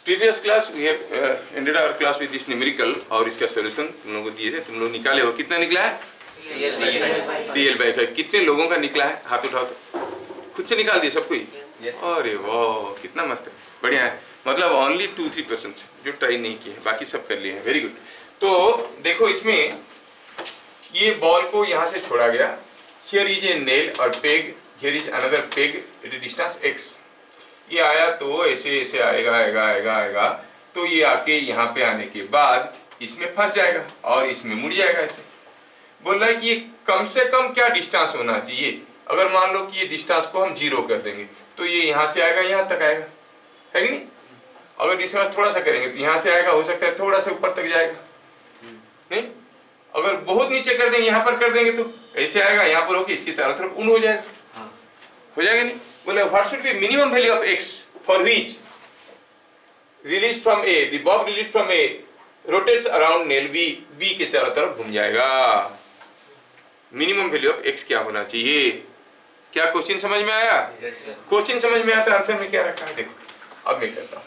Previous class we have ended our class with this numerical और इसका solution तुम लोगों को दिए थे, तुम लोग निकाले हो। कितना निकला है? CL/5। कितने लोगों का निकला है? हाथ उठाओ तो। खुद से निकाल दिए सब कोई? अरे वाह, कितना मस्त है, बढ़िया है। मतलब ओनली 2-3% जो ट्राई नहीं किए हैं, बाकी सब कर लिए हैं। Very good. तो देखो इसमें ये बॉल को यहाँ से छोड़ा गया, हियर इज ए नेल और peg, here is another peg at a distance x। ये आया तो ऐसे ऐसे आएगा आएगा आएगा आएगा, तो ये आके यहाँ पे आने के बाद इसमें फंस जाएगा और इसमें मुड़ जाएगा ऐसे। बोल रहा है कि ये कम से कम क्या डिस्टेंस होना चाहिए। अगर मान लो कि ये डिस्टेंस को हम 0 कर देंगे तो ये यहाँ से आएगा यहाँ तक आएगा, है कि नहीं? अगर डिस्टेंस थोड़ा सा करेंगे तो यहाँ से आएगा, हो सकता है थोड़ा सा ऊपर तक जाएगा, नहीं? अगर बहुत नीचे कर देंगे, यहाँ पर कर देंगे तो ऐसे आएगा, यहाँ पर होके इसके चारों तरफ उन हो जाएगा, हो जाएगा नहीं? बोले what should be minimum value of x for which release from a, the Bob release from a rotates around nail b के चारों तरफ घूम जाएगा। मिनिमम वैल्यू ऑफ x क्या होना चाहिए? क्या क्वेश्चन समझ में आया? क्वेश्चन समझ में आता है, आंसर में क्या रखा है देखो। अब मैं करता हूं,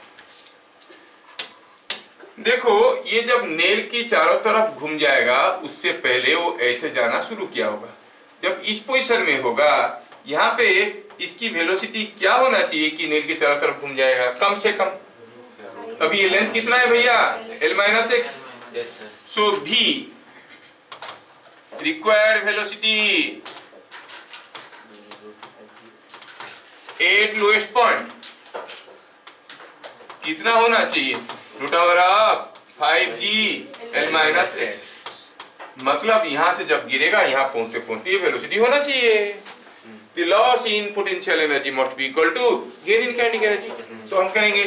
देखो ये जब नेल की चारों तरफ घूम जाएगा उससे पहले वो ऐसे जाना शुरू किया होगा। जब इस पोजीशन में होगा, यहाँ पे इसकी वेलोसिटी क्या होना चाहिए कि नेल के चारों तरफ घूम जाएगा? कम से कम। अभी ये लेंथ कितना है भैया? L-x। So v required velocity at lowest point कितना होना चाहिए? √5g L-x। मतलब यहां से जब गिरेगा यहाँ पहुंचते पहुंचते ये वेलोसिटी होना चाहिए। The loss in potential energy must be equal to gain in kinetic energy। तो हम करेंगे,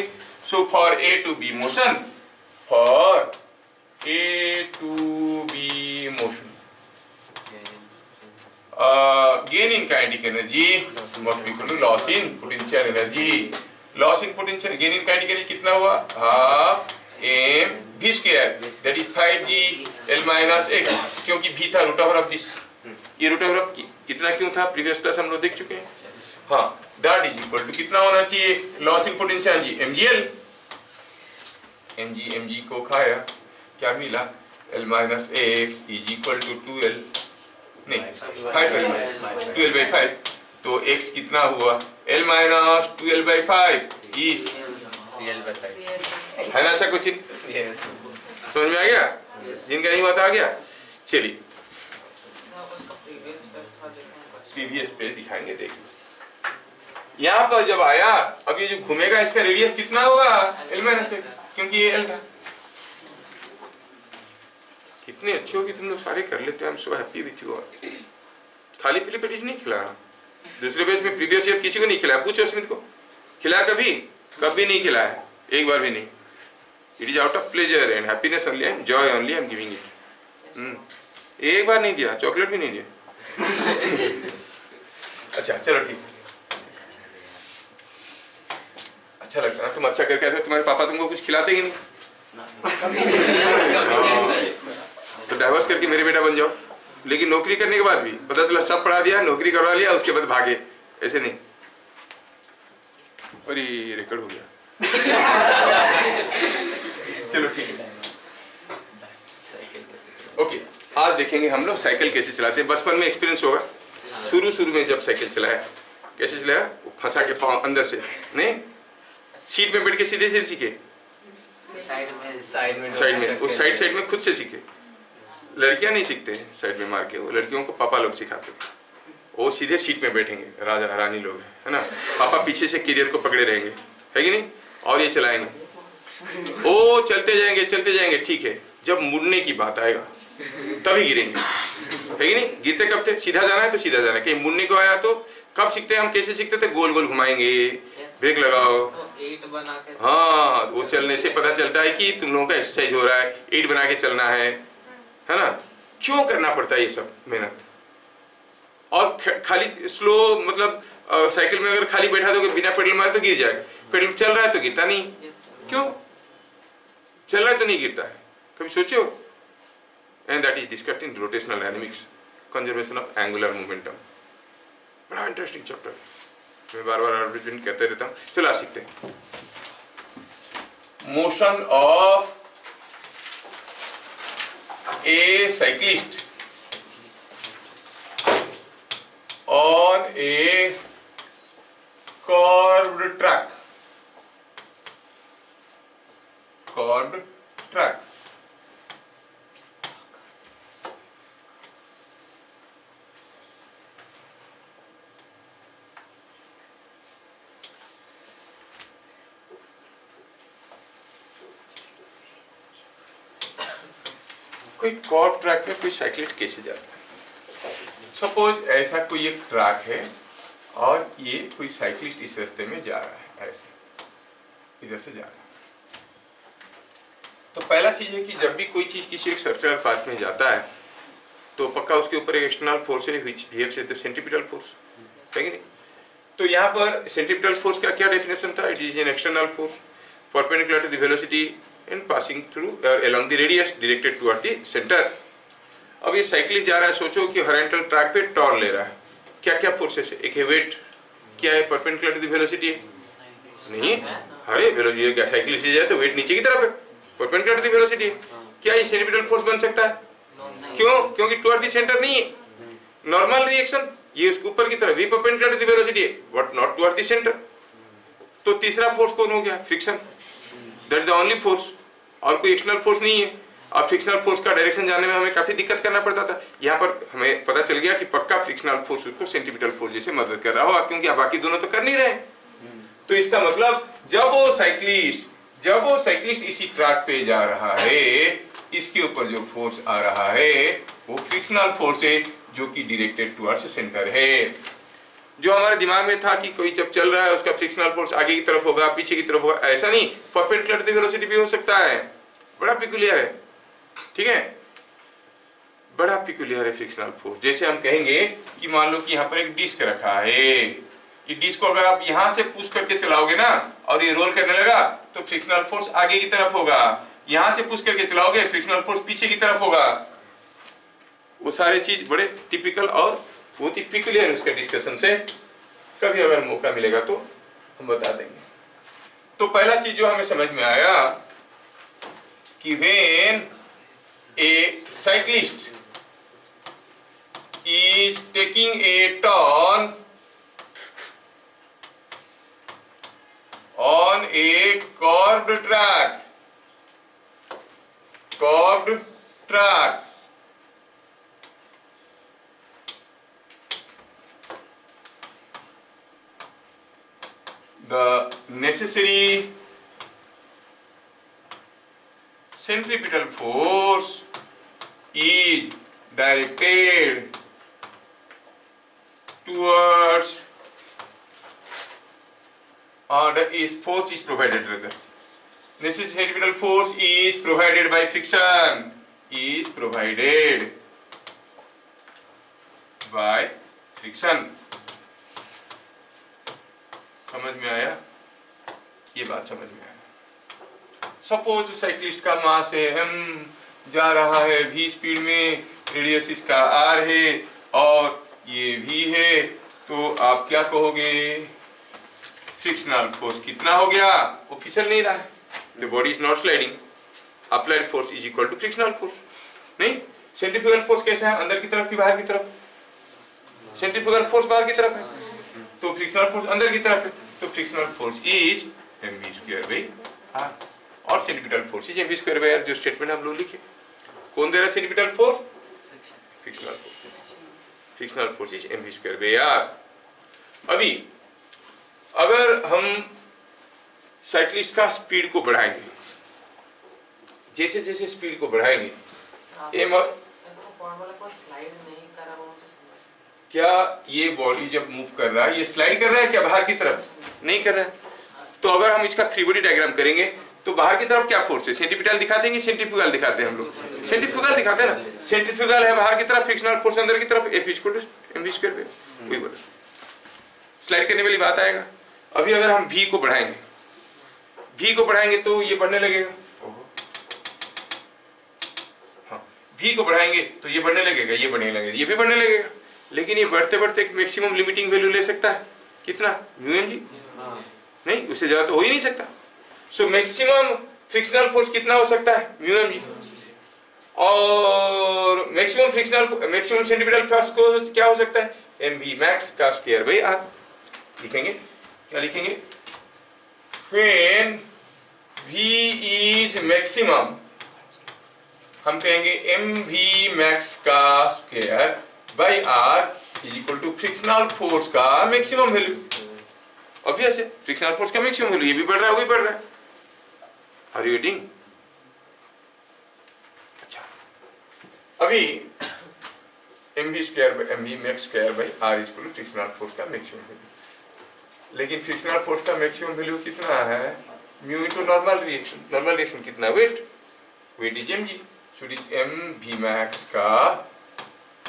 so for A to B motion, for A to B motion, gain in kinetic energy must be equal to loss in potential energy। Loss in potential, gain in kinetic energy कितना हुआ? Half m v square, that is 5g L-x, क्योंकि v था √this। ये √, इतना क्यों था? Previous class हम लोग देख चुके हैं। हाँ, दैट इज इक्वल टू कितना होना चाहिए? Loss in potential energy mgl। mg को खाया, क्या मिला? L-x is equal to 2l, नहीं 5 12/5। तो x कितना हुआ? L-12l/5 इज 3l/5, है ना? ऐसा कुछ समझ में आ गया? जिनका नहीं हुआ था आ गया। चलिए प्रीवियस पे दिखाएंगे, देखिए यहाँ पर जब आया, अब ये जो घूमेगा इसका रेडियस कितना होगा? L-x, क्योंकि ये L था। कितने अच्छे हो कि तुम लोग सारे कर लेते हो। I am so happy with you. खाली पीले पेज नहीं खिला दूसरे पेज में, प्रीवियस ईयर किसी को नहीं खिलाया। पूछो स्मिथ को, खिला कभी? कभी नहीं खिलाया है, एक बार भी नहीं। It is out of pleasure and happiness only, and Joy only I am giving it. एक बार नहीं दिया, चॉकलेट भी नहीं दिया। अच्छा चलो ठीक, अच्छा लगता है तुम अच्छा करके आते हो। तुम्हारे पापा तुमको कुछ खिलाते ही नहीं, तो डाइवर्स करके मेरे बेटा बन जाओ। लेकिन नौकरी करने के बाद भी पता चला सब पढ़ा दिया, नौकरी करवा लिया, उसके बाद भागे, ऐसे नहीं। और ये रिकॉर्ड हो गया। चलो ठीक है, ओके। आज देखेंगे हम लोग साइकिल कैसे चलाते हैं। बचपन में एक्सपीरियंस होगा, शुरू में जब साइकिल चलाया, कैसे चलाया? फंसा के पाँव अंदर से, नहीं सीट में बैठ के सीधे सीधे सीखे, साइड में वो साइड में खुद से सीखे। लड़कियां नहीं सीखते साइड में मार के, वो लड़कियों को पापा लोग सिखाते। वो सीधे सीट में बैठेंगे, राजा रानी लोग है ना, पापा पीछे से कैरियर को पकड़े रहेंगे, है कि नहीं? और ये चलाएंगे, ओ चलते जाएंगे, ठीक है। जब मुड़ने की बात आएगा तभी गिरेंगे, है कि नहीं? गिरते कब थे? सीधा जाना है तो सीधा जाना है। कहीं मुड़ने को आया तो कब सीखते हैं हम? कैसे सीखते थे? गोल गोल घुमाएंगे, ब्रेक लगाओ, हाँ। वो चलने से पता चलता है कि तुम लोगों का एक्सरसाइज हो रहा है, 8 बना के चलना है ना? क्यों करना पड़ता है ये सब मेहनत? और खाली स्लो, मतलब साइकिल में अगर खाली बैठा दोगे बिना पेडल मारे तो गिर जाएगा। पेडल चल रहा है तो गिरता नहीं, क्यों? चल रहा है तो नहीं गिरता है, कभी सोचो? And that is discussed in rotational dynamics, conservation of angular momentum. बड़ा इंटरेस्टिंग चैप्टर, मैं बार बार कहते रहता हूँ। चलो आज सीखते हैं। Motion of A cyclist on A curved track, curved track. कोई कर्व्ड ट्रैक में कोई साइक्लिस्ट कैसे जाता है? सपोज ऐसा कोई एक ट्रैक है और ये कोई साइक्लिस्ट इस रास्ते में जा रहा है, ऐसे इधर से जा रहा है। तो पहला चीज है कि जब भी कोई चीज किसी एक सर्कुलर पाथ में जाता है तो पक्का उसके ऊपर एक एक्सटर्नल फोर्स है which behaves as the centripetal force, है कि नहीं? तो यहाँ पर सेंट्रीपिटल फोर्स का क्या डेफिनेशन था? It is an external force perpendicular to the velocity and passing through along the radius directed toward the centre. अब ये साइक्लिस्ट जा रहा है, सोचो कि हॉरिजॉन्टल ट्रैक पे टॉर्न ले रहा है, क्या क्या फोर्सेस है? एक है वेट, क्या है? परपेंडिकुलर टू द वेलोसिटी है? नहीं, अरे वेलोसिटी साइक्लिस्ट जाए तो वेट नीचे की तरफ है, परपेंडिकुलर टू द वेलोसिटी है। क्या ये सेंट्रीपिटल फोर्स बन सकता है? क्यों? क्योंकि टुवर्ड द सेंटर नहीं है। नॉर्मल रिएक्शन ये उसके ऊपर की तरफ भी परपेंडिकुलर टू द वेलोसिटी है but not toward the centre. तो तीसरा फोर्स कौन हो गया? Friction. That is the only force, और कोई एक्सटर्नल फोर्स नहीं है। अब फ्रिक्शनल फोर्स का डायरेक्शन जानने में हमें काफी दिक्कत करना पड़ता था। यहाँ पर हमें पता चल गया कि पक्का फ्रिक्शनल फोर्स उसको सेंट्रीपिटल फोर्स जैसे मदद कर रहा होगा, क्योंकि बाकी दोनों तो कर नहीं रहे। तो इसका मतलब जब वो साइक्लिस्ट इसी ट्रैक पे जा रहा है, इसके ऊपर जो फोर्स आ रहा है वो फ्रिक्शनल फोर्स है जो कि डायरेक्टेड टुवर्ड्स सेंटर है। जो हमारे दिमाग में था कि कोई जब चल रहा है उसका फ्रिक्शनल फोर्स आगे की तरफ होगा, पीछे की तरफ होगा, ऐसा नहीं, परपेंडिकुलर टू द वेलोसिटी भी हो सकता है। बड़ा पिकुलियर है, ठीक है, बड़ा पिकुलियर है फ्रिक्शनल फोर्स। जैसे हम कहेंगे कि मान लो कि यहाँ पर एक डिस्क रखा है, ये डिस्क को अगर आप यहाँ से पुश करके चलाओगे ना और ये रोल करने लगा तो फ्रिक्शनल फोर्स आगे की तरफ होगा, यहाँ से पुश करके चलाओगे फ्रिक्शनल फोर्स पीछे की तरफ होगा। वो सारे चीज बड़े टिपिकल और बहुत ही पिकुलियर है। उसके डिस्कशन से कभी अगर मौका मिलेगा तो हम बता देंगे। तो पहला चीज जो हमें समझ में आया कि when a cyclist is taking a turn on a curved track, the necessary centripetal force is directed towards force is provided rather. Necessary centripetal force is provided by friction. Is provided by friction. समझ में आया? ये बात समझ में आया। Suppose cyclist का मास है m, जा रहा है v स्पीड में, रेडियस इसका r है और ये v है, तो आप क्या कहोगे? फ्रिक्शनल फोर्स कितना हो गया? वो फिसल नहीं रहा है, the body is not sliding, applied force is equal to frictional force. नहीं, सेंट्रीफ्यूगल फोर्स कैसा है? अंदर की तरफ की बाहर की तरफ? सेंट्रीफ्यूगल फोर्स बाहर की तरफ है, तो फ्रिक्शनल फोर्स अंदर की तरफ है, तो frictional force is mv square by r और centripetal force is mv square by r। जो स्टेटमेंट हम लोग लिखे, कौन दे रहा है centripetal force? Frictional force. Frictional force is mv square by r। अभी अगर हम साइक्लिस्ट का स्पीड को बढ़ाएंगे, जैसे जैसे स्पीड को बढ़ाएंगे, क्या ये बॉडी जब मूव कर रहा है ये स्लाइड कर रहा है क्या बाहर की तरफ? नहीं कर रहा है। तो अगर हम इसका फ्री बॉडी डायग्राम करेंगे तो बाहर की तरफ क्या फोर्स है? सेंट्रीपिटल दिखाते हैं कि सेंट्रीफ्यूगल दिखाते हैं? हम लोग सेंट्रीफ्यूगल दिखाते हैं ना। सेंट्रीफ्यूगल है बाहर की तरफ, फ्रिक्शनल फोर्स अंदर की तरफ, F equal to mv square पे। वही बोला, स्लाइड करने वाली बात आएगा। अभी अगर हम v को बढ़ाएंगे, v को बढ़ाएंगे तो ये बढ़ने लगेगा। हाँ, v को बढ़ाएंगे तो ये बढ़ने लगेगा, ये बढ़ने लगेगा, ये भी बढ़ने लगेगा। लेकिन ये बढ़ते बढ़ते एक मैक्सिमम लिमिटिंग वैल्यू ले सकता है, कितना? μmg। नहीं, उससे ज्यादा तो हो ही नहीं सकता। सो मैक्सिमम फ्रिक्शनल फोर्स कितना हो सकता है, म्यू एम जी। और मैक्सिमम सेंट्रीपिटल फोर्स को क्या हो सकता है, एम वी मैक्स का स्क्वायर बाई आर। लिखेंगे क्या लिखेंगे, व्हेन V इज मैक्सिमम, हम कहेंगे एम वी मैक्स का square by are is equal to frictional force का मैक्सिमम वैल्यू। ऑब्वियस है, फ्रिक्शनल फोर्स का मैक्सिमम वैल्यू, ये भी बढ़ रहा है वो भी बढ़ रहा है। Are you getting? अच्छा, अभी m v square m we max square by are is equal to frictional force का मैक्सिमम वैल्यू। लेकिन फ्रिक्शनल फोर्स का मैक्सिमम वैल्यू कितना है, mu into normal reaction. Normal reaction कितना, weight is m g, so it is m we max का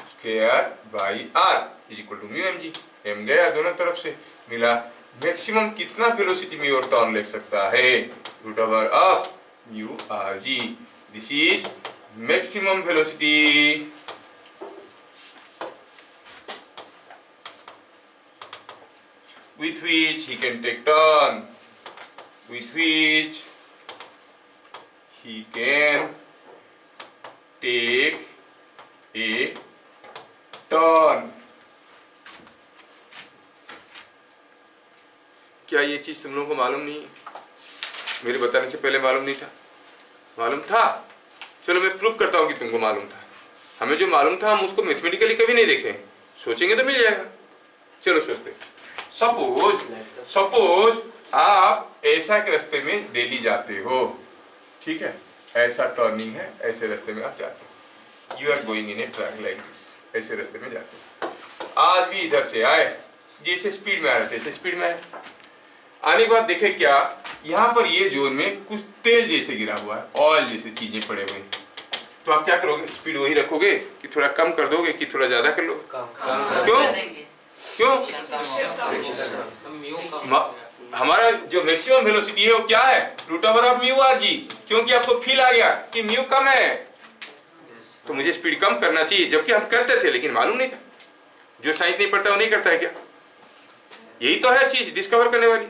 square by are is equal to mu M g. M गया दोनों तरफ से, मिला मैक्सिमम कितना वेलोसिटी में और टर्न ले सकता है, root over of mu are G. This is maximum velocity with which he can take turn, with which he can take a turn। क्या ये चीज तुम लोगों को मालूम नहीं है? मेरे बताने से पहले मालूम नहीं था? मालूम था? चलो मैं प्रूव करता हूं कि तुमको मालूम था। हमें जो मालूम था हम उसको मैथमेटिकली कभी नहीं देखे, सोचेंगे तो मिल जाएगा। चलो सोचते, सपोज आप ऐसा एक रास्ते में डेली जाते हो, ठीक है, ऐसा टर्निंग है, ऐसे रास्ते में आप जाते हो, you are going in a track like this, ऐसे रास्ते में जाते हो। आज भी इधर से आए, जैसे स्पीड में आ रहे थे ऐसे स्पीड में आए। आने के बाद देखे क्या, यहाँ पर ये जोन में कुछ तेल जैसे गिरा हुआ है, ऑयल जैसे चीजें पड़े हुए हैं। तो आप क्या करोगे, स्पीड वही रखोगे कि थोड़ा कम कर दोगे कि थोड़ा ज्यादा कर लोगे? क्यों? हमारा जो मैक्सिमम वेलोसिटी है वो क्या है, root over of mu are G. क्योंकि आपको फील आ गया कि म्यू कम है तो मुझे स्पीड कम करना चाहिए, जबकि हम करते थे लेकिन मालूम नहीं था। जो साइंस नहीं पढ़ता वो नहीं करता है क्या? यही तो है चीज डिस्कवर करने वाली।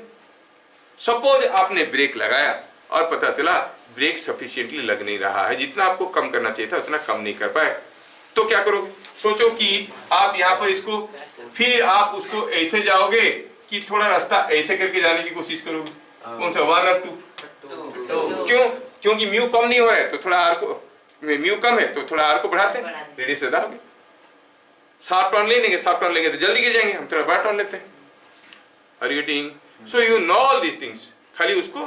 सपोज आपने ब्रेक लगाया और पता चला ब्रेक सफिशिएंटली लग नहीं रहा है, जितना आपको कम करना चाहिए था उतना कम नहीं कर पाए, तो क्या करोगे? सोचो कि आप यहाँ पर इसको, फिर आप उसको ऐसे जाओगे कि थोड़ा रास्ता ऐसे करके जाने की कोशिश करोगे। कौन सा, 1 और 2? क्यों? क्योंकि म्यू कम नहीं हो रहा है तो थोड़ा आर को, म्यू कम है तो थोड़ा आर को बढ़ाते हैं, रेडियस ज्यादा होगी। शार्प टर्न ले लेंगे, शार्प टर्न लेंगे तो जल्दी गिर जाएंगे, हम थोड़ा बड़ा टर्न लेते हैं। Are you getting? So you know all these things, खाली उसको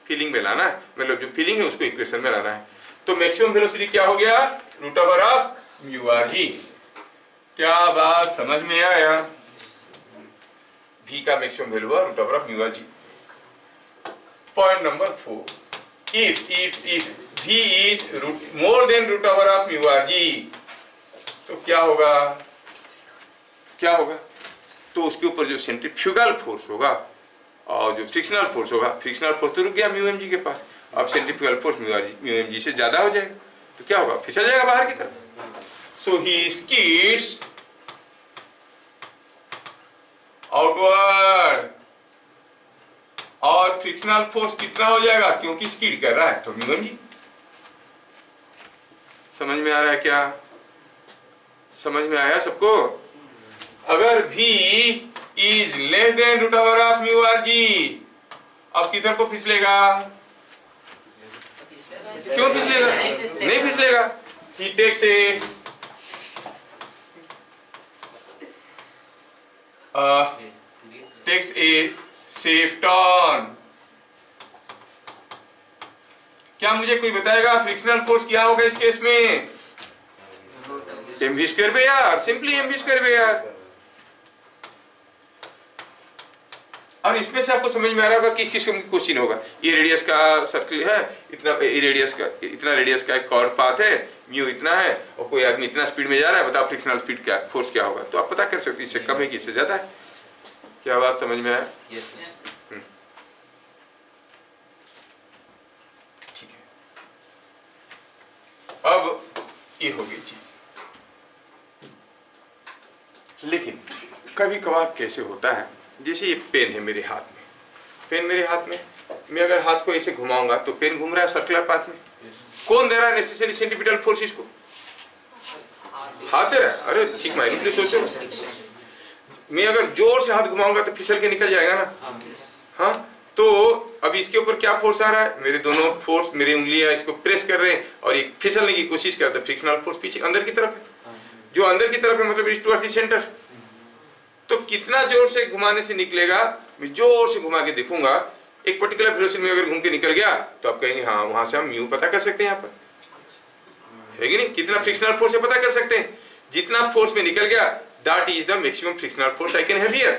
फीलिंग में लाना है, मतलब जो फीलिंग है उसको इक्वेशन में लाना है। तो मैक्सिमम वेलोसिटी क्या हो गया, root over of mu are G. क्या बात समझ में आया? v का मैक्सिमम वैल्यू हुआ root over of mu are G. Point number 4, if v is more than root over of mu are G, तो क्या होगा, क्या होगा? तो उसके ऊपर जो सेंट्रीफ्यूगल फोर्स होगा और जो फ्रिक्शनल फोर्स होगा, फ्रिक्शनल फोर्स तो रुक गया म्यू एम जी के पास, अब centrifugal force mu M G से ज्यादा हो जाएगा, तो क्या होगा, फिसल जाएगा बाहर की तरफ। So he skids outward, और फ्रिक्शनल फोर्स कितना हो जाएगा, क्योंकि स्किड कर रहा है तो म्यू एम जी। समझ में आ रहा है क्या? समझ में आया सबको? अगर v is less than root over of mu are G, अब किधर को फिसलेगा? क्यों फिसलेगा? नहीं फिसलेगा। he takes a safe turn। क्या मुझे कोई बताएगा फ्रिक्शनल फोर्स क्या होगा इस केस में? एम वी स्क्वायर पे यार, सिंपली एम वी स्क्वायर पे यार। और इसमें से आपको समझ में आ रहा होगा किस किस क्वेश्चन होगा। ये रेडियस का सर्कल है, इतना रेडियस का, इतना रेडियस का एक कर्व पाथ है, म्यू इतना है, और कोई आदमी इतना स्पीड में जा रहा है, बताओ फ्रिक्शनल स्पीड क्या, फोर्स क्या होगा? तो आप पता कर सकते, इससे कम है कि इससे ज्यादा है। क्या बात समझ में आया? ठीक है, अब ये हो गई चीज। लेकिन कभी कभार कैसे होता है, जैसे ये पेन है मेरे हाथ में, पेन मेरे हाथ में, मैं अगर हाथ को ऐसे घुमाऊंगा तो पेन घूम रहा है सर्कुलर पाथ में। कौन दे रहा है नेसेसरी सेंट्रीपिटल फोर्स इसको? हाथ दे रहा है। अरे ठीक माइंडली सोचो, मैं अगर जोर से हाथ घुमाऊंगा तो फिसल के निकल जाएगा ना। हाँ, तो अब इसके ऊपर क्या फोर्स आ रहा है? मेरे दोनों फोर्स, मेरी उंगलियां इसको प्रेस कर रहे हैं और ये फिसलने की कोशिश कर रहा है। फ्रिक्शनल फोर्स पीछे अंदर की तरफ है, जो अंदर की तरफ है मतलब इज टुवर्ड्स द सेंटर। तो कितना जोर से घुमाने से निकलेगा? मैं जोर से घुमा के देखूंगा, एक पर्टिकुलर वेलोसिटी में अगर घूम के निकल गया तो आप कहेंगे हाँ, वहां से हम म्यू पता कर सकते हैं। यहाँ पर है कि नहीं? कितना फ्रिक्शनल फोर्स है पता कर सकते हैं। जितना फोर्स में निकल गया that is the maximum frictional force I can have here.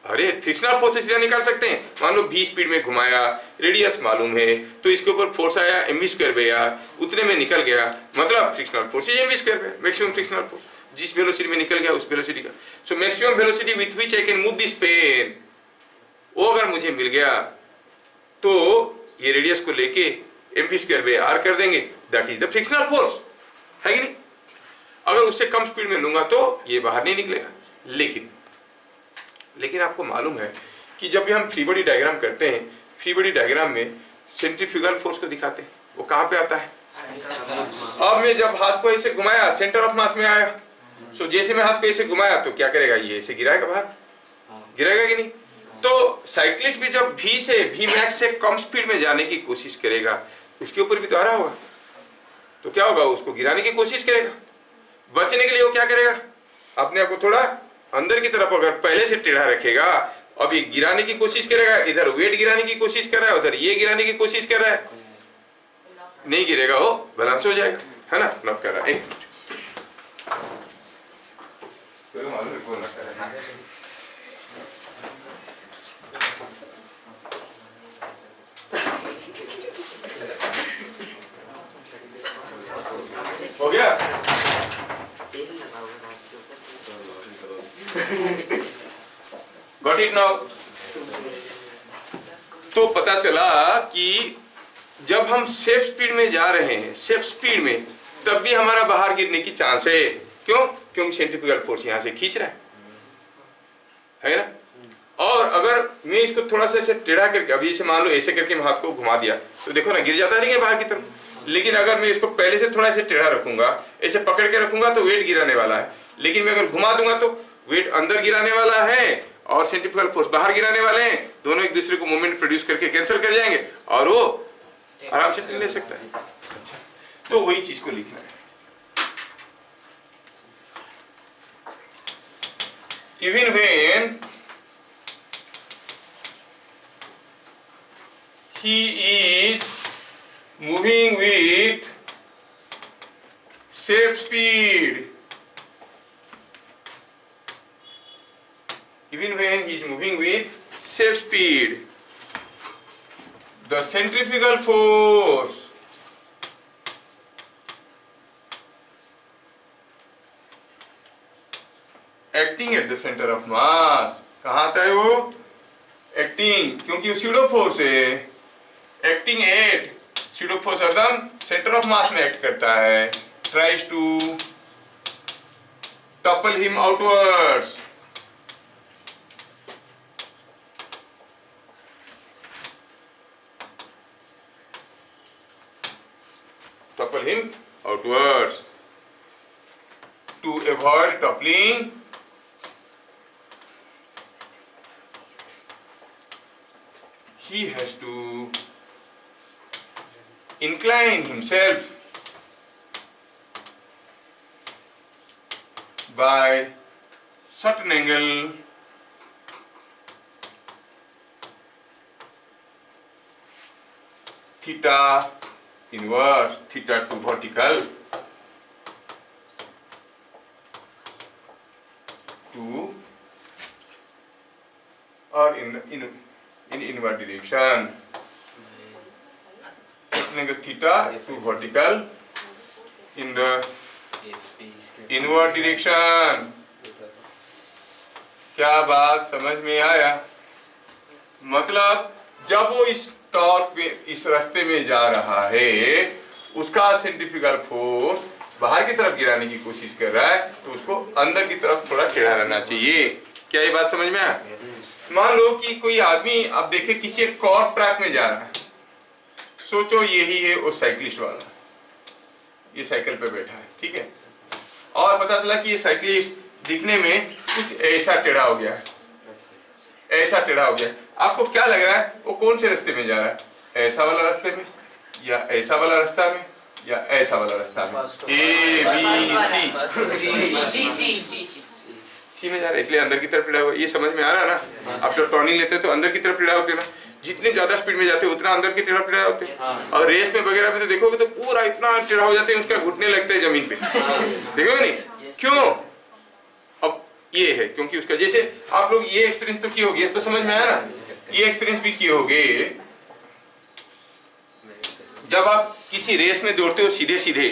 अरे फ्रिक्शनल फोर्स से सीधा निकाल सकते हैं। मान लो v स्पीड में घुमाया, रेडियस मालूम है, तो इसके ऊपर फोर्स आया mv स्क्वायर भैया, उतने में निकल गया, मतलब frictional force is mv square भैया, मैक्सिमम फ्रिक्शनल फोर्स जिस वेलोसिटी में निकल गया उस वेलोसिटी का। So maximum velocity with which I can move this pen, वो अगर मुझे मिल गया तो ये रेडियस को लेके mv स्क्वायर बाय r कर देंगे, that is the frictional force, है कि नहीं? अगर उससे कम स्पीड में लूंगा तो ये बाहर नहीं निकलेगा। लेकिन आपको मालूम है कि जब भी हम फ्री बॉडी डायग्राम करते हैं, फ्री बॉडी डायग्राम में सेंट्रीफ्यूगल फोर्स को दिखाते हैं, वो कहाँ पे आता है? अब मैं जब हाथ को ऐसे घुमाया सेंटर ऑफ मास में आया, सो जैसे मैं हाथ को ऐसे घुमाया तो क्या करेगा? ये ऐसे गिराएगा बाहर, गिराएगा कि नहीं? तो साइक्लिस्ट भी जब v मैक्स से कम स्पीड में जाने की कोशिश करेगा, उसके ऊपर भी तो आ रहा होगा, तो क्या होगा? उसको गिराने की कोशिश करेगा। बचने के लिए वो क्या करेगा? अपने आप को थोड़ा अंदर की तरफ अगर पहले से टेढ़ा रखेगा, अब ये गिराने की कोशिश करेगा, इधर वेट गिराने की कोशिश कर रहा है, उधर ये गिराने की कोशिश कर रहा है, नहीं गिरेगा, वो बैलेंस हो जाएगा, है ना? नॉक कर रहा है। एक हो गया? Got it now? तो पता चला कि जब हम सेफ स्पीड में जा रहे हैं, सेफ स्पीड में, तब भी हमारा बाहर गिरने की चांस है। क्यों? क्योंकि सेंट्रीफ्यूगल फोर्स यहां से खींच रहा है ना? और अगर मैं इसको थोड़ा सा ऐसे टेढ़ा करके, अभी इसे मान लो ऐसे करके मैं हाथ को घुमा दिया तो देखो ना गिर जाता है नहीं बाहर की तरफ। लेकिन अगर मैं इसको पहले से थोड़ा ऐसे टेढ़ा रखूंगा, ऐसे पकड़ के रखूंगा तो वेट गिराने वाला है, लेकिन मैं अगर घुमा दूंगा तो वेट अंदर गिराने वाला है और सेंट्रीफ्यूगल फोर्स बाहर गिराने वाले हैं। दोनों एक दूसरे को मूवमेंट प्रोड्यूस करके कैंसिल कर जाएंगे और वो आराम से ले सकता है। तो वही चीज को लिखना है। Even when he is moving with safe speed, even when he is moving with safe speed, the centrifugal force acting at the center of mass, कहाँ आता है वो? एक्टिंग, क्योंकि वो स्यूडो फोर्स है, एक्टिंग एट स्यूडो फोर्स एकदम centre of mass में act करता है, tries to topple him outwards. topple him outwards. To avoid toppling, he has to incline himself by certain angle theta inverse, theta to vertical, to or in inward direction, angle theta to vertical in the inward direction। क्या बात समझ में आया? मतलब जब वो इस torque में इस रास्ते में जा रहा है, उसका सेंट्रीफ्यूगल फोर्स बाहर की तरफ गिराने की कोशिश कर रहा है, तो उसको अंदर की तरफ थोड़ा टेढ़ा रहना चाहिए। क्या ये बात समझ में आया? मान लो कि कोई आदमी आप देखे किसी कॉर्क ट्रैक में जा रहा है, सोचो यही है वो साइकिलिस्ट वाला, ये साइकिल पे बैठा है, ठीक है, और पता चला कि ये साइकिलिस्ट दिखने में कुछ ऐसा टेढ़ा हो गया है, ऐसा टेढ़ा हो गया है। आपको क्या लग रहा है वो कौन से रास्ते में जा रहा है? ऐसा वाला रास्ते में, या ऐसा वाला रास्ता में, या ऐसा वाला रास्ता में? ए बी सी में जा रहा है, इसलिए अंदर की तरफ टेढ़ा हुआ। ये समझ में आ रहा है ना? आप जब टर्निंग लेते हैं तो अंदर की तरफ टेढ़ा होते हैं ना, जितने ज्यादा स्पीड में जाते हैं उतना अंदर की तरफ टेढ़ा होते हैं। और रेस में वगैरह भी तो देखोगे तो पूरा इतना टेढ़ा हो जाते हैं, उसका घुटने लगते हैं जमीन पे, देखोगे नहीं? क्यों? अब ये है क्योंकि उसका, जैसे आप लोग ये एक्सपीरियंस तो किए होगे, तो समझ में आया ना? ये एक्सपीरियंस भी किए होगे जब आप किसी रेस में दौड़ते हो, सीधे सीधे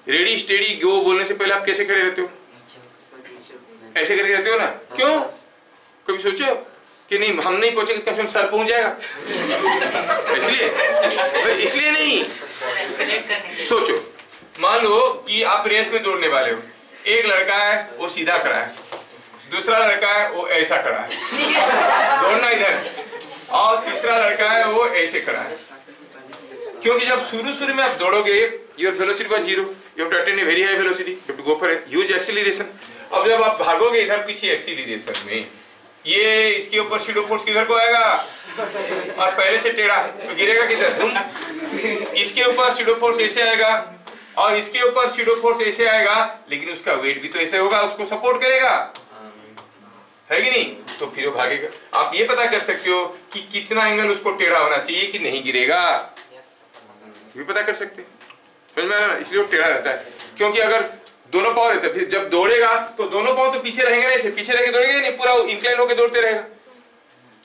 रेडी स्टेडी गो बोलने से पहले आप कैसे खड़े रहते हो? ऐसे करके रहते हो ना? क्यों? कभी सोचो कि नहीं हम नहीं पहुंचेंगे, कम से कम सर पहुंच जाएगा, इसलिए नहीं। सोचो, मान लो कि आप रेस में दौड़ने वाले हो, एक लड़का है वो सीधा खड़ा है, दूसरा लड़का है वो ऐसा खड़ा है, दौड़ना इधर, और तीसरा लड़का है वो ऐसे खड़ा है। क्योंकि जब शुरू में आप दौड़ोगे, your velocity was 0, you have to attain a very high velocity, you have to go for a huge acceleration. अब जब आप भागोगे इधर पीछे एक्सीलरेशन में, ये इसके ऊपर शैडो फोर्स किधर को आएगा? और पहले से टेढ़ा तो गिरेगा किधर? इसके ऊपर शैडो फोर्स ऐसे आएगा और इसके ऊपर शैडो फोर्स ऐसे आएगा, लेकिन उसका वेट भी तो ऐसे होगा, उसको सपोर्ट करेगा, है कि नहीं? तो फिर वो भागेगा। आप ये पता कर सकते हो कि कितना एंगल उसको टेढ़ा होना चाहिए कि नहीं गिरेगा, भी पता कर सकते हैं। समझ में आ रहा है? इसलिए वो टेढ़ा रहता है, क्योंकि अगर दोनों पाँव रहते हैं, फिर जब दौड़ेगा तो दोनों पाँव तो पीछे रहेंगे, ऐसे पीछे रह के दौड़ेगा नहीं, पूरा इंक्लाइन होकर दौड़ते रहेगा,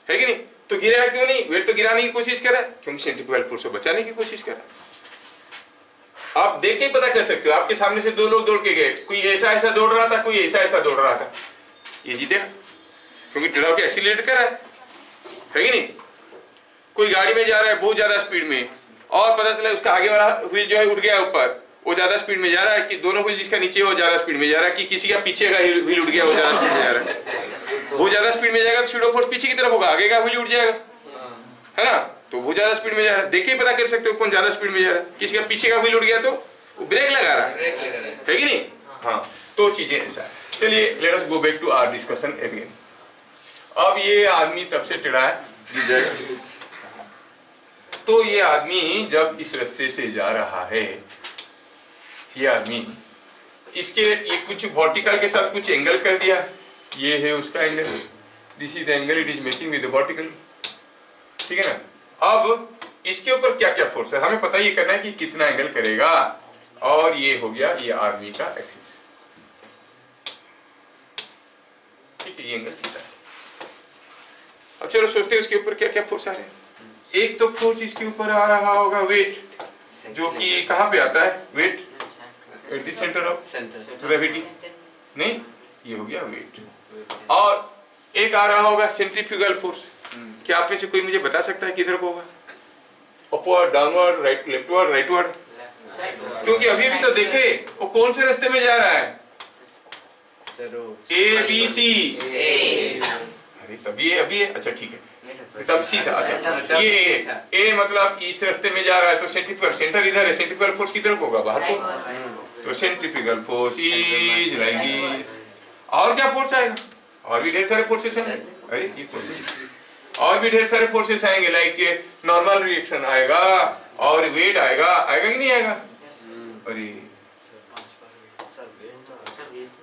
है कि नहीं? तो गिरेगा क्यों नहीं? वेट तो गिराने की कोशिश कर रहा है, क्योंकि सेंट्रीफ्यूगल फोर्स से बचाने की कोशिश कर रहा है। आप देख के पता कर सकते हो, आपके सामने से दो लोग दौड़ के गए, कोई ऐसा ऐसा दौड़ रहा था, कोई ऐसा ऐसा दौड़ रहा था, ये जीतेगा क्योंकि टेढ़ा होकर एक्सीलरेट कर रहा है कि नहीं? कोई गाड़ी में जा रहा है बहुत ज्यादा स्पीड में, और पता चला उसका आगे वाला व्हील जो है उठ गया ऊपर, वो ज्यादा स्पीड में जा रहा है, कि दोनों व्हील जिसका नीचे वो ज्यादा स्पीड में जा रहा है, कि किसी का पीछे का व्हील उठ गया वो ज्यादा स्पीड में जा रहा है। वो ज्यादा स्पीड में जाएगा तो शैडो फोर्स पीछे की तरफ होगा, आगे का व्हील उठ जाएगा, है ना? तो वो ज्यादा स्पीड में जा रहा है, देख के पता कर सकते हो कौन ज्यादा स्पीड में जा रहा है। किसी का पीछे का व्हील उठ गया तो वो ब्रेक लगा रहा है कि नहीं? हाँ, तो चीजें ऐसा है। चलिए let us go back to our discussion again. अब ये आदमी तब से टेढ़ा है, गिर जाएगा। तो ये आदमी जब इस रास्ते से जा रहा है, ये आदमी इसके ये कुछ वर्टिकल के साथ कुछ एंगल कर दिया, ये है उसका angle, this is the angle it is making with the vertical, ठीक है ना? अब इसके ऊपर क्या क्या फोर्स है हमें पता ही करना है कि कितना एंगल करेगा, और ये हो गया ये आर्मी का एक्सिस, ठीक है? ये एंगल थीटा है। अब चलो सोचते हैं उसके ऊपर क्या क्या फोर्स आ रहे हैं। एक तो फोर्स इसके ऊपर आ रहा होगा वेट, जो कि कहाँ पे आता है? Weight at the centre of gravity, नहीं? ये हो गया वेट। और एक आ रहा होगा सेंट्रीफ्यूगल फोर्स। क्या आप में से कोई मुझे बता सकता है किधर को होगा? Upward, downward, right, leftward, rightward? क्योंकि अभी भी तो देखे वो कौन से रास्ते में जा रहा है? A B C. अरे तभी अभी अच्छा ठीक है, तब सी था। अच्छा ये ए मतलब इस रास्ते में जा रहा है, तो सेंट्रीफ्यूगल सेंटर इधर है, सेंट्रीफ्यूगल फोर्स किधर को होगा? बाहर को। तो centrifugal force is like this. और क्या फोर्स आएगा? और भी ढेर सारे फोर्सेस आएंगे। अरे ये और भी ढेर सारे फोर्सेस आएंगे, लाइक नॉर्मल रिएक्शन आएगा और वेट आएगा, आएगा कि नहीं आएगा? अरे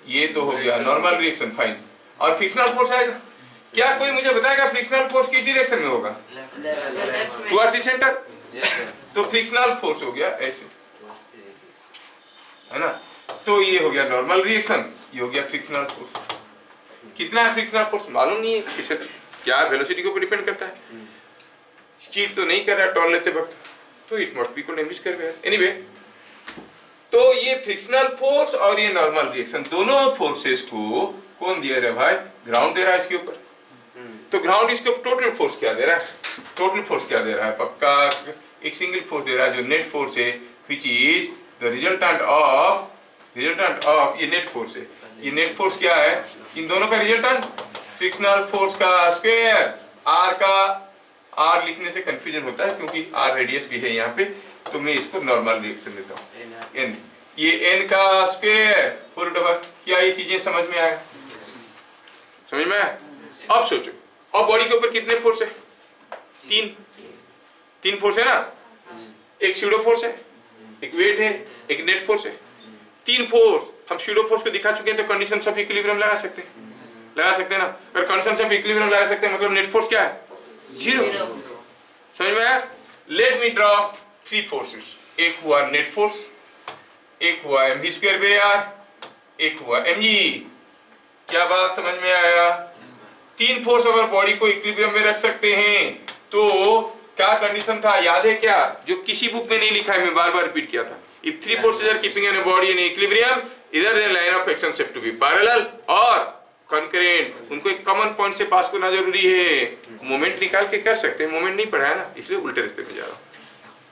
ये तो हो गया नॉर्मल रिएक्शन, फाइन। और फ्रिक्शनल फोर्स आएगा। क्या कोई मुझे बताएगा फ्रिक्शनल फोर्स किस डायरेक्शन में होगा? Towards the centre. तो फ्रिक्शनल फोर्स हो गया ऐसे, है ना? तो ये हो गया नॉर्मल रिएक्शन, ये हो गया फ्रिक्शनल फोर्स। कितना है फ्रिक्शनल फोर्स मालूम नहीं है, क्या वेलोसिटी के ऊपर डिपेंड करता है। स्पीड तो नहीं कर रहा टर्न लेते वक्त, तो it must be equal M V square. Anyway, तो ये फ्रिक्शनल फोर्स और ये नॉर्मल रिएक्शन, दोनों फोर्सेस को कौन दिया रहा है भाई? ग्राउंड दे रहा है इसके ऊपर। तो ग्राउंड इसके ऊपर टोटल फोर्स क्या दे रहा है? टोटल फोर्स क्या दे रहा है? पक्का एक सिंगल फोर्स दे रहा है जो नेट फोर्स है, which is the resultant of ये नेट फोर्स है। ये नेट फोर्स क्या है? इन दोनों का रिजल्टेंट फ्रिक्शनल फोर्स का स्क्वायर, आर का, आर लिखने से कंफ्यूजन होता है क्योंकि आर रेडियस भी है यहाँ पे, तो मैं इसको नॉर्मल रिएक्शन देता हूँ एन, ये एन का स्क्वायर रूट ओवर। क्या ये चीजें समझ में आया? समझ में आया? अब सोचो, अब बॉडी के ऊपर कितने फोर्स है? तीन फोर्स है ना, एक स्यूडो फोर्स है, एक वेट है, एक नेट फोर्स है। तीन फोर्स, हम स्यूडो फोर्स को दिखा चुके हैं, तो कंडीशंस ऑफ इक्विलिब्रियम लगा सकते हैं, ना। अगर कंडीशंस ऑफ इक्विलिब्रियम लगा सकते हैं मतलब नेट फोर्स क्या है? जीरो। समझ में आया? Let me draw three forces, एक हुआ नेट फोर्स, एक हुआ mv स्क्वायर बाय r, एक हुआ mg। क्या बात समझ में आया? तीन फोर्स अगर बॉडी को इक्विलिब्रियम में रख सकते हैं तो क्या कंडीशन था याद है क्या? जो किसी बुक में नहीं लिखा है, मैं बार बार रिपीट किया था। If three forces are keeping an body in equilibrium, इधर their line of action have to be parallel और कंकरेंट, उनको एक कॉमन पॉइंट से पास करना जरूरी है। मोमेंट निकाल के कर सकते हैं, मोमेंट नहीं पढ़ाया ना, इसलिए उल्टे रास्ते में जा रहा हूँ।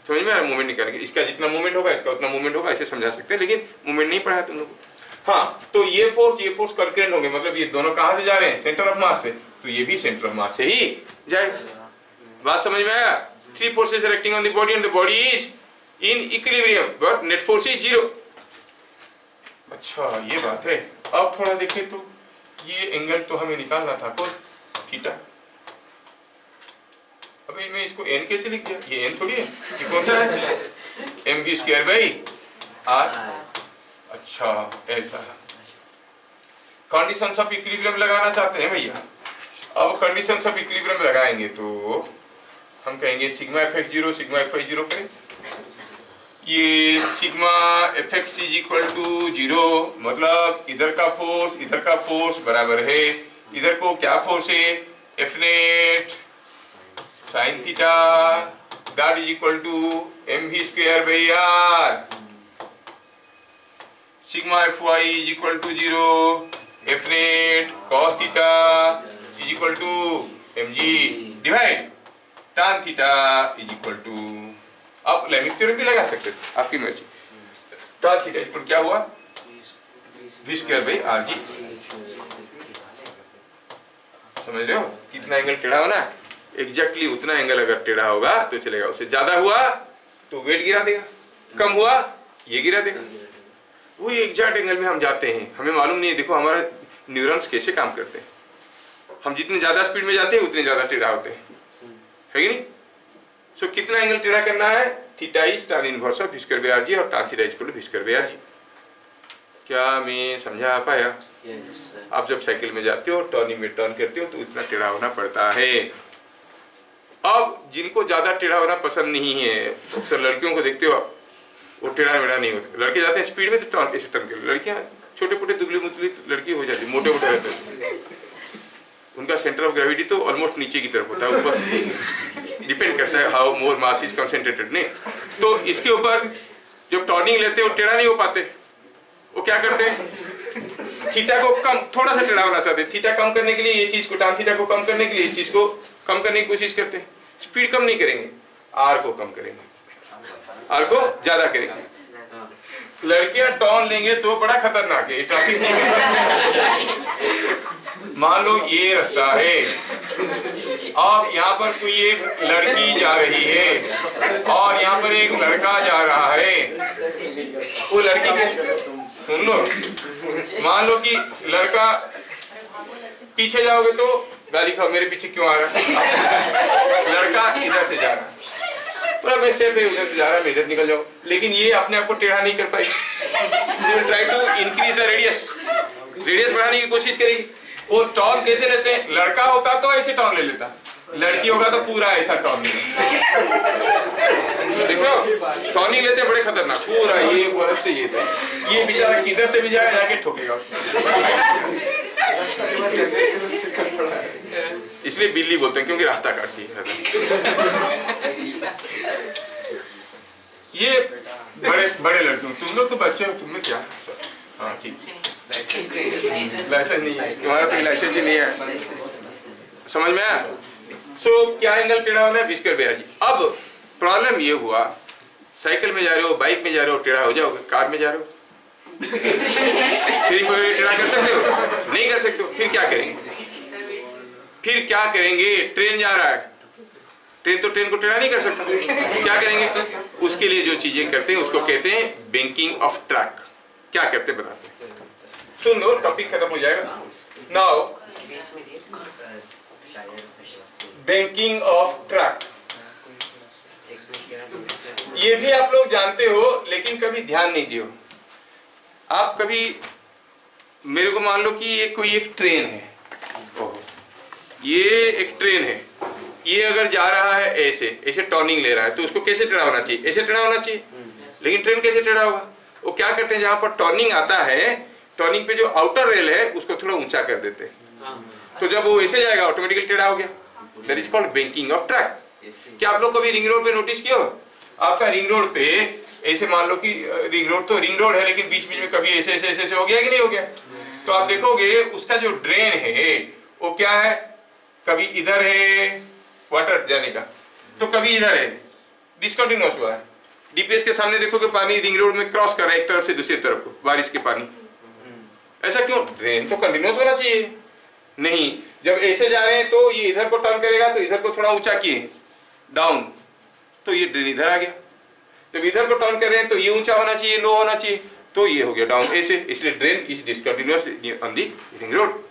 समझ में आ रहा है? मोमेंट निकाल के, इसका जितना मोमेंट होगा इसका उतना मोमेंट होगा, ऐसे समझा सकते हैं, लेकिन मोमेंट नहीं पढ़ाया तुम लोग को। हाँ, तो ये फोर्स कंकरेंट होंगे, मतलब ये दोनों कहाँ से जा रहे हैं? सेंटर ऑफ मास से, तो ये भी सेंटर ऑफ मास से ही जाएगा। बात समझ में आया? Three forces are acting on the body and the body is in equilibrium but net force is zero. अच्छा ये बात है। अब थोड़ा देखें तो ये एंगल तो हमें निकालना था, कौन? थीटा। अभी मैं इसको n कैसे लिख दिया? ये n थोड़ी है, ये कौन सा है? mv square by r। अच्छा ऐसा कंडीशंस ऑफ इक्विलिब्रियम लगाना चाहते हैं भैया। अब कंडीशंस ऑफ इक्विलिब्रियम लगाएंगे तो हम कहेंगे सिग्मा fx0 सिग्मा fy0 करें। ये sigma fx is equal to 0, मतलब इधर का फोर्स बराबर है, इधर को क्या फोर्स है? F net sine theta that is equal to mv square by r। Sigma fy is equal to 0, F net cos theta is equal to mg divide tan theta is equal to, आप Lami's theorem भी लगा सकते थे, आपकी मर्जी। tan theta equal क्या हुआ? v square by rg। समझ रहे हो कितना एंगल टेढ़ा होना? एग्जैक्टली उतना एंगल अगर टेढ़ा होगा तो चलेगा, उससे ज्यादा हुआ तो वेट गिरा देगा, कम हुआ ये गिरा देगा। वही एग्जैक्ट एंगल में हम जाते हैं, हमें मालूम नहीं है। देखो हमारे न्यूरॉन्स कैसे काम करते हैं, हम जितने ज्यादा स्पीड में जाते हैं उतने ज्यादा टेढ़ा होते हैं, है कि नहीं? सो कितना एंगल टेढ़ा करना है? Theta is tan inverse of v square by rg और tan theta is equal to v square by rg। क्या मैं समझा पाया? आप जब साइकिल में जाते हो, टर्निंग में टर्न करते हो तो इतना टेढ़ा होना पड़ता है। अब जिनको ज्यादा टेढ़ा होना पसंद नहीं है, अक्सर लड़कियों को देखते हो आप, वो टेढ़ा मेढ़ा नहीं होते। लड़के जाते हैं स्पीड में तो टर्न ऐसे टर्न करते, लड़कियां छोटे मोटे दुबली मुतली लड़की हो जाती, मोटे मोटे रहते हैं, उनका सेंटर ऑफ ग्रेविटी तो ऑलमोस्ट नीचे की तरफ होता है, ऊपर डिपेंड करता है how more mass is concentrated ने। तो इसके ऊपर जब टर्निंग लेते हैं वो टेढ़ा नहीं हो पाते, वो क्या करते हैं? थीटा को कम, थोड़ा सा टेढ़ा होना चाहते हैं, थीटा कम करने के लिए ये चीज को, tan थीटा को कम करने के लिए इस चीज को कम करने की कोशिश करते हैं। स्पीड कम नहीं करेंगे, आर को कम करेंगे, आर को ज्यादा करेंगे। लड़कियां टर्न लेंगे तो बड़ा खतरनाक है, ट्रैफिक नहीं। मान लो ये रास्ता है, अब यहाँ पर कोई एक लड़की जा रही है और यहाँ पर एक लड़का जा रहा है। वो लड़की के, सुन लो, मान लो कि लड़का, पीछे जाओगे तो गाली खाओ, मेरे पीछे क्यों आ रहा है? लड़का इधर से जा रहा है, पूरा मैं सेफ है, उधर से जा रहा है, मैं इधर निकल जाऊँ, लेकिन ये अपने आप को टेढ़ा नहीं कर पाई। Try to increase the radius, radius बढ़ाने की कोशिश करेगी। वो टर्न कैसे लेते हैं? लड़का होता तो ऐसे टर्न ले लेता, लड़की होगा तो पूरा ऐसा टर्न लेता। देखो टर्निंग लेते बड़े खतरनाक, पूरा ये बरसते ये बेचारा किधर से भी जाएगा, जाके ठोकेगा। इसलिए बिल्ली बोलते हैं क्योंकि रास्ता काटती है। ये बड़े बड़े लड़के, तुम लोग तो बच्चे हो, तुम में क्या? हाँ ठीक, लाइसेंस नहीं है तुम्हारा, तो लाइसेंस ही नहीं है। समझ में आया? सो क्या एंगल टेढ़ा होना है? v square by rg। अब प्रॉब्लम ये हुआ, साइकिल में जा रहे हो, बाइक में जा रहे हो, टेढ़ा हो जाओगे, कार में जा रहे हो फिर टेढ़ा कर सकते हो? नहीं कर सकते हो, फिर क्या करेंगे? फिर क्या करेंगे, ट्रेन जा रहा है, ट्रेन तो ट्रेन को टेढ़ा नहीं कर सकता, क्या करेंगे, उसके लिए जो चीजें करते हैं उसको कहते हैं बैंकिंग ऑफ ट्रैक। क्या करते हैं बताते हैं, सुन लो, टॉपिक खत्म हो जाएगा। नाउ बैंकिंग ऑफ ट्रैक, ये भी आप लोग जानते हो लेकिन कभी ध्यान नहीं दियो। आप कभी मेरे को मान लो कि ये कोई एक ट्रेन है, ये एक ट्रेन है, ये अगर जा रहा है ऐसे ऐसे टर्निंग ले रहा है तो उसको कैसे टेढ़ा होना चाहिए, ऐसे टेढ़ा होना चाहिए। लेकिन ट्रेन कैसे टेढ़ा होगा, वो क्या करते हैं, जहां पर टर्निंग आता है, टर्निंग पे जो आउटर रेल है उसको थोड़ा ऊंचा कर देते हैं, तो जब वो ऐसे जाएगा ऑटोमेटिकली टेढ़ा हो गया। That is called banking of track. क्या आप लोग कभी रिंग रोड पे नोटिस किया हो, आपका रिंग रोड पे ऐसे मान लो कि रिंग रोड तो रिंग रोड है लेकिन बीच बीच में कभी ऐसे ऐसे ऐसे हो गया कि नहीं हो गया, तो आप देखोगे उसका जो ड्रेन है वो क्या है, कभी इधर है वाटर जाने का, तो कभी इधर है, डिसकंटिन्यूअस हुआ है। डीपीएस के सामने देखोगे पानी रिंग रोड में क्रॉस कर रहा है एक तरफ से दूसरी तरफ को, बारिश के पानी, ऐसा क्यों, ड्रेन तो कंटिन्यूअस होना चाहिए। नहीं, जब ऐसे जा रहे हैं तो ये इधर को टर्न करेगा तो इधर को थोड़ा ऊंचा किए डाउन, तो ये ड्रेन इधर आ गया। जब इधर को टर्न कर रहे हैं तो ये ऊंचा होना चाहिए, लो होना चाहिए, तो ये हो गया डाउन ऐसे, इसलिए drain is discontinuous on the ring road.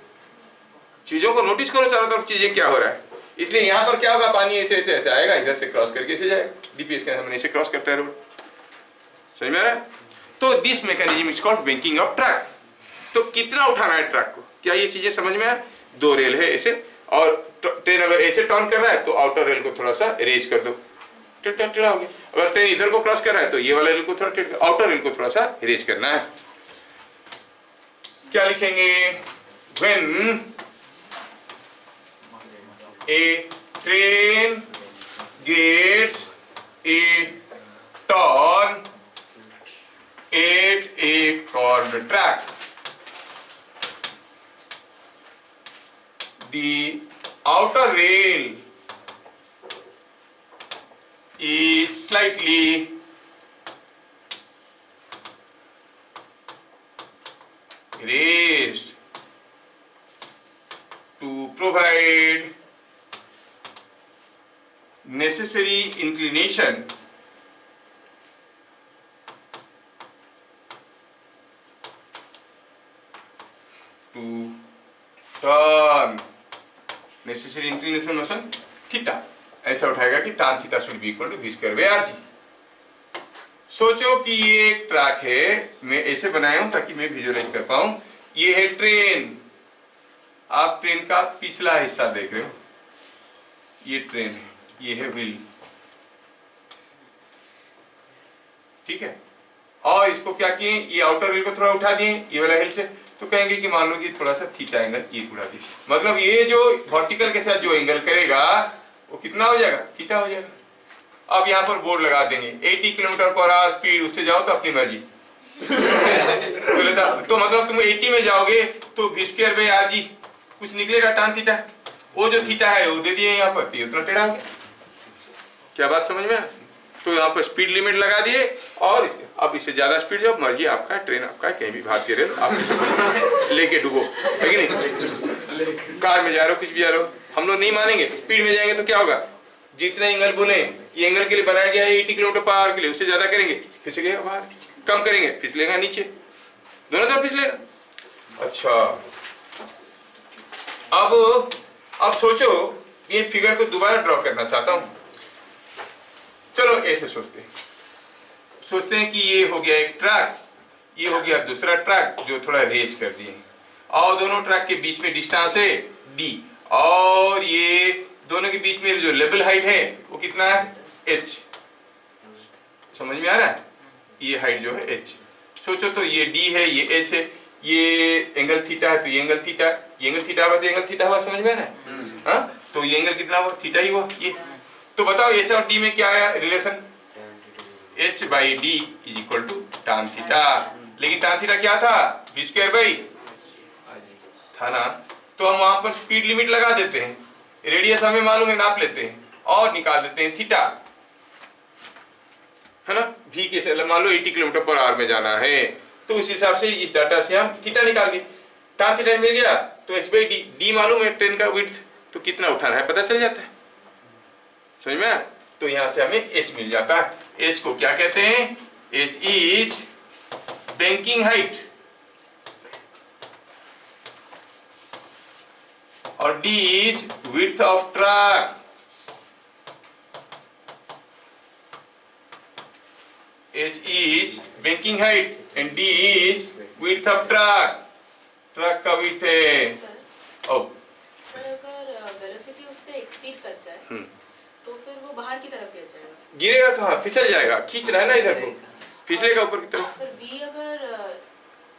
चीजों को नोटिस करो, चारों तरफ चीजें क्या हो रहा है। इसलिए यहाँ पर क्या होगा, पानी ऐसे ऐसे ऐसे आएगा, इधर से क्रॉस करके ऐसे जाएगा, डीपीएस के सामने ऐसे क्रॉस करता है रोड, समझ में आ रहा है। तो this mechanism is called banking of track. तो कितना उठाना है ट्रैक को, क्या ये चीजें समझ में आए, दो रेल है ऐसे, और ट्रेन अगर ऐसे टर्न कर रहा है तो आउटर रेल को थोड़ा सा रेज कर दो, टेढ़ा हो गया। अगर ट्रेन इधर को क्रॉस कर रहा है तो ये वाला रेल को थोड़ा, आउटर रेल को थोड़ा सा रेज करना है। क्या लिखेंगे, when a train gets a turn at a curved track, the outer rail is slightly raised to provide necessary inclination to turn, necessary inclination motion theta, ऐसा उठाएगा कि tan theta should be equal to v square by rg। सोचो कि ये एक track है, मैं ऐसे बनाया हूं ताकि मैं विजुअलाइज कर पाऊं, ये है ट्रेन, आप ट्रेन का पिछला हिस्सा देख रहे हो, ये ट्रेन है, ये है व्हील, ठीक है। और इसको क्या किए, ये आउटर व्हील को थोड़ा उठा दिए ये वाला हिल से, तो कहेंगे कि मान लो कि थोड़ा सा थीटा एंगल ये उड़ा दिए, मतलब ये जो वर्टिकल के साथ जो एंगल करेगा वो कितना हो जाएगा, थीटा हो जाएगा। अब यहाँ पर बोर्ड लगा देंगे 80 किलोमीटर/आवर स्पीड, उससे जाओ तो अपनी मर्जी तो मतलब तुम 80 में जाओगे तो v स्क्वायर बाई rg कुछ निकलेगा tan थीटा, वो जो थीटा है वो दे दिए यहाँ पर, तो उतना टेढ़ा हो गया। क्या बात समझ में, तो यहाँ पर स्पीड लिमिट लगा दिए, और अब इससे ज्यादा स्पीड जो मर्जी आपका, ट्रेन आपका, कहीं भी भाग के रेल आप लेके डूबो, है कि नहीं। कार में जा रहे हो, कुछ भी जा रहे हो, हम लोग नहीं मानेंगे, स्पीड में जाएंगे तो क्या होगा, जितने एंगल बोले, ये एंगल के लिए बनाया गया है 80 किलोमीटर/आवर के लिए, उससे ज्यादा करेंगे खिंचेगा बाहर, कम करेंगे फिसलेगा नीचे, दोनों तरफ फिसलेगा। अच्छा, अब सोचो, ये फिगर को दोबारा ड्रॉ करना चाहता हूं, चलो ऐसे सोचते हैं कि ये हो गया एक ट्रैक, ये हो गया दूसरा ट्रैक जो थोड़ा रेज कर दिए, और दोनों ट्रैक के बीच में डिस्टेंस है d, और ये दोनों के बीच में जो लेवल हाइट है वो कितना है h, समझ में आ रहा है, ये हाइट जो है h। सोचो तो ये d है, ये h है, ये एंगल थीटा है, तो ये एंगल थीटा, ये एंगल थीटा हुआ तो एंगल थीटा हुआ, समझ में आ रहा है, हाँ, तो ये एंगल कितना हुआ, थीटा ही हुआ ये। तो बताओ h और d में क्या आया relation, h by d is equal to tan theta, लेकिन tan थीटा क्या था, v स्क्वायर बाई था ना, तो हम वहां पर स्पीड लिमिट लगा देते हैं, रेडियस हमें मालूम है, नाप लेते हैं और निकाल देते हैं थीटा, है ना, v के से मान लो 80 किलोमीटर/आवर में जाना है, तो उस हिसाब से इस डाटा से हम थीटा निकाल दिए, tan थीटा मिल गया, तो h बाई d मालूम है ट्रेन का विड्थ, तो कितना उठाना है पता चल जाता है, समझ में आया? तो यहाँ से हमें h मिल जाता है। h को क्या कहते हैं? h इज बैंकिंग हाइट और d is width of track. h is banking height and d is width of track। Truck का width है। सर अगर वेलोसिटी उससे एक्सीड कर जाए तो फिर वो बाहर की तरफ गिर जाएगा। गिरेगा कहाँ? फिसल जाएगा, खींच रहा है ना इधर को, फिसलेगा ऊपर की तरफ। पर v अगर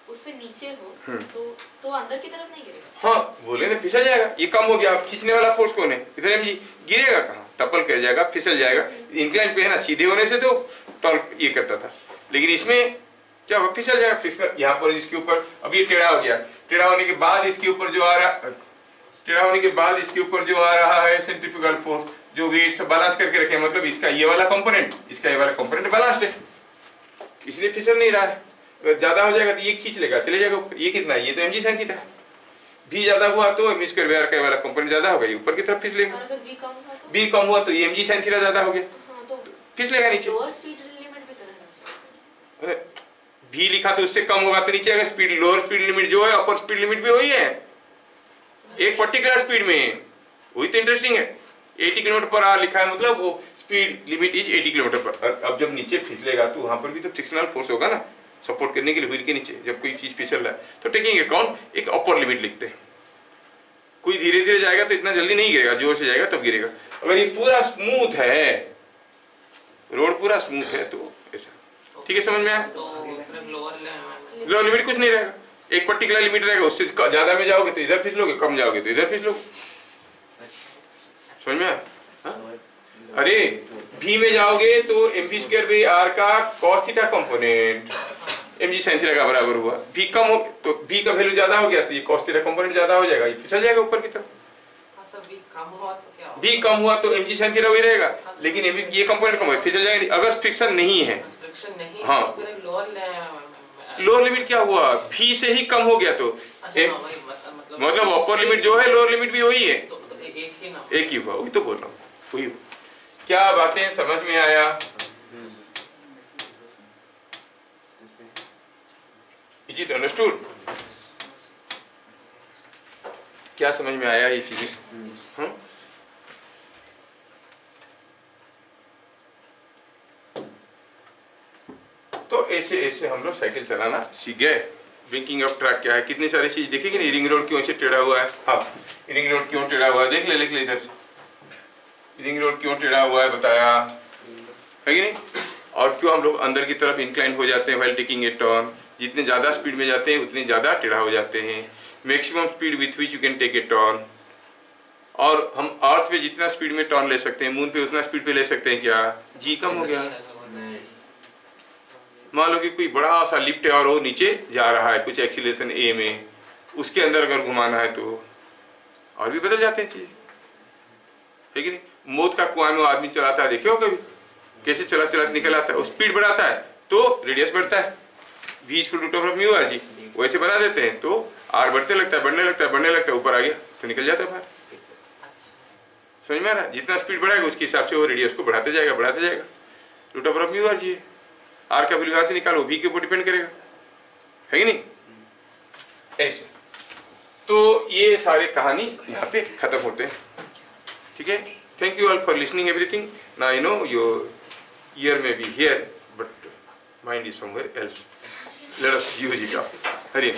उससे नीचे हो तो अंदर की तरफ नहीं गिरेगा। हाँ बोले ना, फिसल जाएगा। ये कम हो गया, खींचने वाला फोर्स कौन है? इधर mg। गिरेगा कहाँ? टप्पल कर जाएगा, फिसल जाएगा। इंक्लाइन पे है ना, सीधे होने से तो टॉर्क ये करता था, लेकिन इसमें क्या होगा? फिसल जाएगा। फिसल यहाँ पर इसके ऊपर, अब ये टेढ़ा हो गया, टेढ़ा होने के बाद इसके ऊपर जो आ रहा, टेढ़ा होने के बाद इसके ऊपर जो आ रहा है सेंट्रीफ्यूगल फोर्स, जो वेट से बैलेंस करके रखे, मतलब इसका ये वाला कंपोनेंट, इसका ये वाला कंपोनेंट बैलेंस्ड है, इसलिए फिसल नहीं रहा है। अगर ज्यादा हो जाएगा तो ये खींच लेगा, चले जाएगा ऊपर। ये कितना है? ये तो mg sin थीटा है। v ज्यादा हुआ तो mg स्क्वायर v r का वाला कंपोनेंट ज्यादा होगा, ये ऊपर की तरफ फिसलेगा। अगर v कम हुआ तो v कम हुआ तो ये mg sin थीटा ज्यादा हो गया, हाँ, तो फिसलेगा नीचे। लोअर स्पीड लिमिट भी तो रहना चाहिए। अरे v लिखा तो उससे कम होगा तो नीचे आएगा। स्पीड, लोअर स्पीड लिमिट जो है, अपर स्पीड लिमिट भी वही है, एक पर्टिकुलर स्पीड में। वही तो इंटरेस्टिंग है। 80 किलोमीटर पर आवर लिखा है, मतलब वो स्पीड लिमिट इज 80 किलोमीटर पर। अब जब नीचे फिसलेगा तो वहां पर भी तो फ्रिक्शनल फोर्स होगा ना, सपोर्ट करने के लिए व्हील के नीचे। जब कोई चीज फिसल रहा है तो टेकिंग अकाउंट एक अपर लिमिट लिखते हैं। कोई धीरे धीरे जाएगा तो इतना जल्दी नहीं गिरेगा, जोर से जाएगा तब गिरेगा। अगर ये पूरा स्मूथ है, रोड पूरा स्मूथ है तो ऐसा। ठीक है, समझ में आया? लोअर लिमिट कुछ नहीं रहेगा, एक पर्टिकुलर लिमिट रहेगा। उससे ज्यादा में जाओगे तो इधर फिसलोगे, कम जाओगे तो इधर फिसलोगे। समझ में आया? अरे v में जाओगे तो mv स्क्वायर बाई r का cos theta component mg sin theta का बराबर हुआ। v कम हो तो v का वैल्यू ज्यादा हो गया तो ये cos थीटा कंपोनेंट ज्यादा हो जाएगा, ये फिसल जाएगा ऊपर की तरफ। v कम हुआ तो क्या होगा? v कम हुआ तो mg sin थीटा वही रहेगा, लेकिन mg ये कंपोनेंट कम है, फिसल जाएगा। अगर फ्रिक्शन नहीं है, फ्रिक्शन नहीं हाँ, तो फिर लोअर लिमिट क्या हुआ? v से ही कम हो गया तो मतलब अपर लिमिट जो है, लोअर लिमिट भी वही है, एक ही हुआ। वही तो बोल रहा हूँ, वही। क्या बातें समझ में आया? Is it understood? क्या समझ में आया ये चीजें? तो ऐसे ऐसे हम लोग साइकिल चलाना सीख गए। ब्रेकिंग ऑफ ट्रैक क्या है, कितनी सारी चीज देखेंगे ना। रिंग रोड क्यों ऐसे टेढ़ा हुआ है? हाँ, रिंग रोड क्यों टेढ़ा हुआ है? देख ले इधर से, रिंग रोड क्यों टेढ़ा हुआ है बताया है कि नहीं? और क्यों हम लोग अंदर की तरफ इंक्लाइन हो जाते हैं व्हाइल टेकिंग ए टर्न? जितने ज़्यादा स्पीड में जाते हैं उतने ज़्यादा टेढ़ा हो जाते हैं। Maximum speed with which you can take a turn. और हम अर्थ पे जितना स्पीड में टर्न ले सकते हैं, मून पे उतना स्पीड पे ले सकते हैं क्या? जी कम हो गया। मान लो कि कोई बड़ा सा लिफ्ट है और वो नीचे जा रहा है कुछ एक्सीलरेशन ए में, उसके अंदर अगर घुमाना है तो और भी बदल जाते हैं चीज़ें, है कि नहीं? मौत का कुआं में आदमी चलाता है, देखे हो कभी? कैसे चला चला निकल आता है। वो स्पीड बढ़ाता है तो रेडियस बढ़ता है, v equal to root of mu are g. वैसे बना देते हैं तो r बढ़ते लगता है, बढ़ने लगता है, बढ़ने लगता है, ऊपर आ गया तो निकल जाता है बाहर। समझ में आ रहा है? जितना स्पीड बढ़ाएगा उसके हिसाब से वो रेडियस को बढ़ाते जाएगा, बढ़ाते जाएगा। Root of mu are g है, r का वैल्यू यहाँ से निकालो, v के ऊपर डिपेंड करेगा, है कि नहीं? ऐसे तो ये सारे कहानी यहाँ पे खत्म होते हैं। ठीक है, thank you all for listening everything. Now I know your ear may be here but mind is somewhere else. Let us use it up. Hare